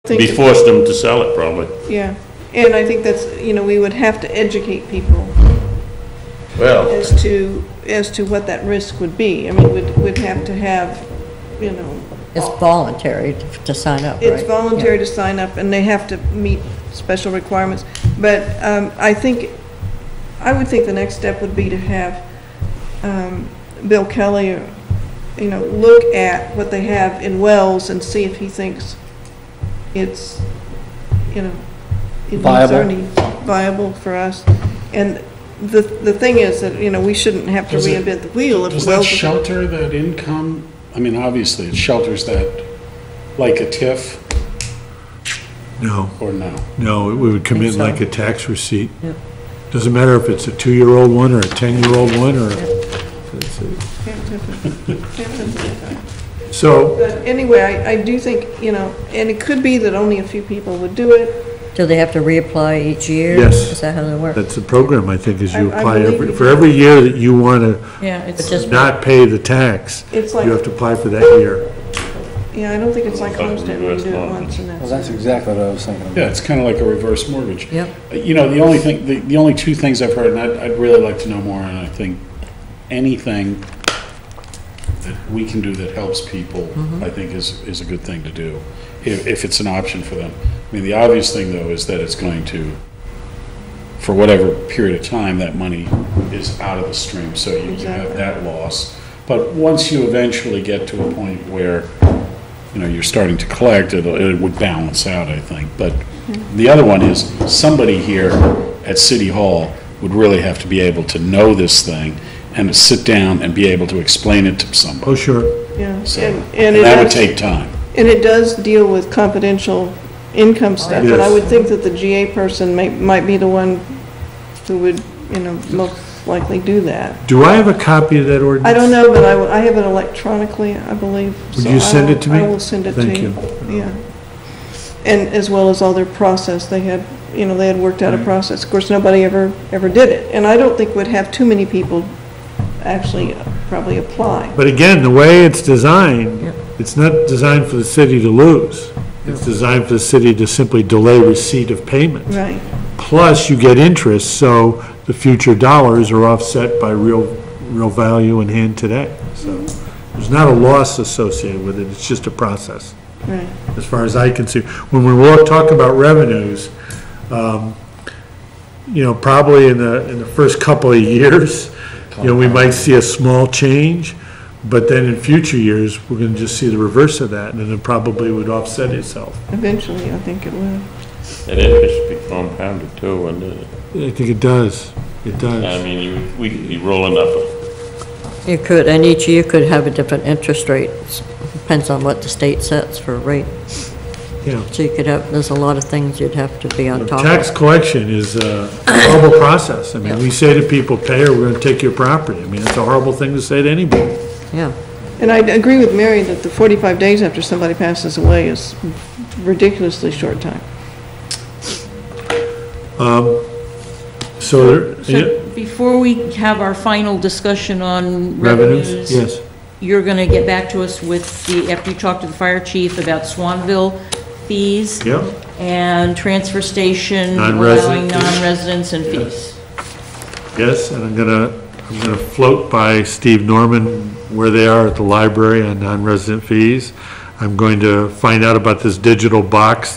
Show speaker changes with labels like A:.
A: Be forced them to sell it, probably.
B: Yeah, and I think that's, we would have to educate people
A: Well,
B: as to what that risk would be. I mean, we'd have to have,
C: It's voluntary to sign up, right?
B: It's voluntary to sign up, and they have to meet special requirements. But I would think the next step would be to have Bill Kelly, look at what they have in Wells and see if he thinks it's, viable for us. And the thing is that, we shouldn't have to reinvent the wheel.
D: Does that shelter that income? I mean, obviously, it shelters that, like a TIF?
E: No.
D: Or no?
E: No, it would come in like a tax receipt.
C: Yep.
E: Doesn't matter if it's a 2-year-old one or a 10-year-old one or... So...
B: But anyway, I do think, and it could be that only a few people would do it.
C: Do they have to reapply each year?
E: Yes.
C: Is that how they work?
E: That's the program, I think, is you
B: I
E: apply
B: believe
E: for every year that you want to
F: Yeah, it's
C: just
E: not pay the tax,
B: It's like-
E: you have to apply for that year.
B: Yeah, I don't think it's like homestead where you do it once and
G: Well, that's exactly what I was thinking.
D: Yeah, it's kind of like a reverse mortgage.
C: Yep.
D: The only thing, the only two things I've heard, and I'd really like to know more, and I think anything that we can do that helps people, I think is a good thing to do, if it's an option for them. I mean, the obvious thing, though, is that it's going to, for whatever period of time, that money is out of the stream, so you have that loss. But once you eventually get to a point where, you're starting to collect, it would balance out, I think. But the other one is, somebody here at City Hall would really have to be able to know this thing and to sit down and be able to explain it to somebody.
E: Oh, sure.
B: yeah.
D: So,
B: And
D: that would take time.
B: And it does deal with confidential income stuff,
E: Yes.
B: but I would think that the GA person might be the one who would, most likely do that.
E: Do I have a copy of that ordinance?
B: I don't know, but I have it electronically, I believe.
E: Would
B: so
E: you send it to me?
B: I will send it to you.
E: Thank you.
B: Yeah. And as well as all their process, they had worked out a process. Of course, nobody ever did it. And I don't think we'd have too many people actually probably apply.
E: But again, the way it's designed, it's not designed for the city to lose. It's designed for the city to simply delay receipt of payment.
B: Right.
E: Plus, you get interest, so the future dollars are offset by real value in hand today. So there's not a loss associated with it, it's just a process.
B: Right.
E: As far as I can see. When we talk about revenues, probably in the first couple of years, we might see a small change, but then in future years, we're going to just see the reverse of that, and then it probably would offset itself.
B: Eventually, I think it will.
A: that interest should be compounded too, wouldn't it?
E: I think it does. It does.
A: I mean, we could be rolling up
C: You could, and each year could have a different interest rate. Depends on what the state sets for a rate.
E: Yeah.
C: So you could have, there's a lot of things you'd have to be on top of.
E: Tax collection is a horrible process. I mean, we say to people, pay or we're going to take your property. I mean, it's a horrible thing to say to anybody.
C: Yeah.
B: And I agree with Mary that the 45 days after somebody passes away is ridiculously short time.
E: So
F: before we have our final discussion on
E: revenues,
F: revenues,
E: yes.
F: you're going to get back to us with the, after you talk to the fire chief about Swanville fees
E: Yep.
F: and transfer station
E: Non-resident.
F: allowing non-residents and fees.
E: Yes, and I'm gonna float by Steve Norman where they are at the library on non-resident fees. I'm going to find out about this digital box that